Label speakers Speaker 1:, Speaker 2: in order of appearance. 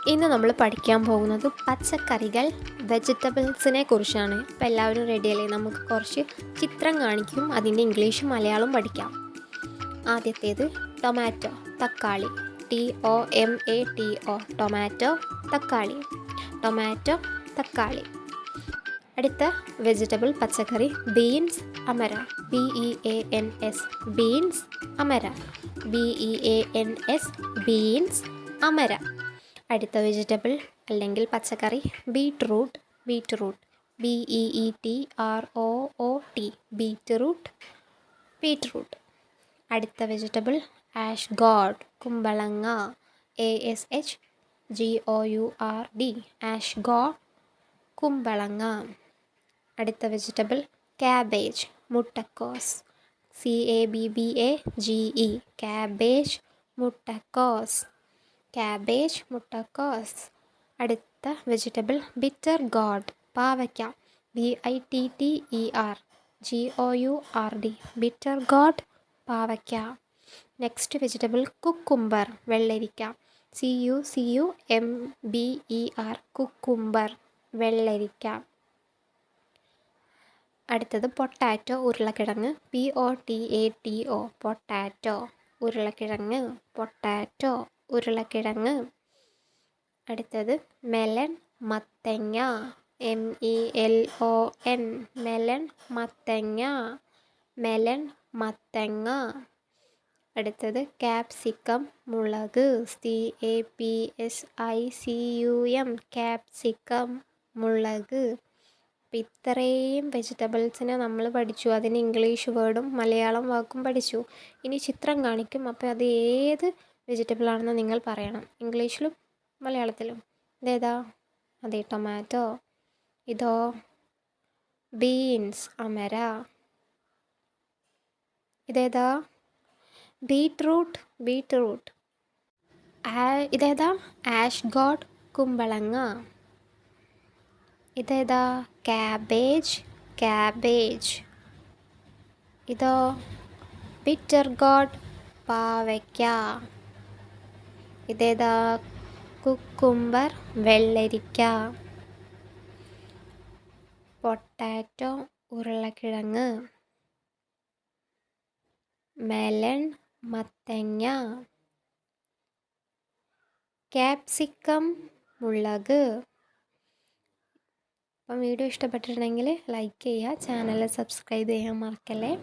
Speaker 1: ഇന്ന് നമ്മൾ പഠിക്കാൻ പോകുന്നത് പച്ചക്കറികൾ വെജിറ്റബിൾസിനെ കുറിച്ചാണ്. അപ്പോൾ എല്ലാവരും റെഡിയല്ലേ? നമുക്ക് കുറച്ച് ചിത്രം കാണിക്കും, അതിൻ്റെ ഇംഗ്ലീഷും മലയാളവും പഠിക്കാം. ആദ്യത്തേത് ടൊമാറ്റോ, തക്കാളി. TOMATO, ടൊമാറ്റോ, തക്കാളി. ടൊമാറ്റോ, തക്കാളി. അടുത്ത വെജിറ്റബിൾ പച്ചക്കറി ബീൻസ്, അമര. BEANS, ബീൻസ്, അമര. BEANS, ബീൻസ്, അമര. അടുത്ത വെജിറ്റബിൾ അല്ലെങ്കിൽ പച്ചക്കറി beetroot, beetroot. BEETROOT, beetroot, beetroot. അടുത്ത വെജിറ്റബിൾ ആഷ് ഗോഡ്, കുമ്പളങ്ങ. ASHGOURD, ആഷ് ഗോഡ്, കുമ്പളങ്ങ. അടുത്ത വെജിറ്റബിൾ ക്യാബേജ്, മുട്ടക്കോസ്. CABBAGE, ക്യാബേജ്, മുട്ടക്കോസ്. ക്യാബേജ്, മുട്ടക്കോസ്. അടുത്ത വെജിറ്റബിൾ ബിറ്റർ ഗോഡ്, പാവയ്ക്ക. BITTERGOURD, ബിറ്റർ ഗോഡ്, പാവയ്ക്ക. നെക്സ്റ്റ് വെജിറ്റബിൾ കുക്കുംബർ, വെള്ളരിക്ക. CUCUMBER, കുക്കുംബർ, വെള്ളരിക്ക. അടുത്തത് പൊട്ടാറ്റോ, ഉരുളക്കിഴങ്ങ്. POTATO, പൊട്ടാറ്റോ, ഉരുളക്കിഴങ്ങ്. പൊട്ടാറ്റോ, ഉരുളക്കിഴങ്ങ്. അടുത്തത് മെലൺ, മത്തങ്ങ. MELON, മെലൺ, മത്തങ്ങ, മെലൺ, മത്തങ്ങ. അടുത്തത് ക്യാപ്സിക്കം, മുളക്. CAPSICUM, ക്യാപ്സിക്കം, മുളക്. അപ്പോൾ ഇത്രയും വെജിറ്റബിൾസിനെ നമ്മൾ പഠിച്ചു. അതിന് ഇംഗ്ലീഷ് വേർഡും മലയാളം വാക്കും പഠിച്ചു. ഇനി ചിത്രം കാണിക്കും, അപ്പോൾ അത് ഏത് വെജിറ്റബിൾ ആണെന്ന് നിങ്ങൾ പറയണം, ഇംഗ്ലീഷിലും മലയാളത്തിലും. ഇതേതാ? അതെ, ടൊമാറ്റോ. ഇതോ? ബീൻസ്, അമര. ഇതേതാ? Beetroot, beetroot. ഇതേതാ? ആഷ് ഗോഡ്, കുമ്പളങ്ങ. ഇതേതാ? Cabbage, cabbage. ഇതോ? ബിറ്റർ ഗോഡ്, പാവയ്ക്ക. ഇതേതാ? കുക്കുംബർ, വെള്ളരിക്ക. പൊട്ടാറ്റോ, ഉരുളക്കിഴങ്ങ്. മെലൺ, മത്തങ്ങ. ക്യാപ്സിക്കം, മുളക്. അപ്പം വീഡിയോ ഇഷ്ടപ്പെട്ടിട്ടുണ്ടെങ്കിൽ ലൈക്ക് ചെയ്യുക, ചാനൽ സബ്സ്ക്രൈബ് ചെയ്യാൻ മറക്കല്ലേ.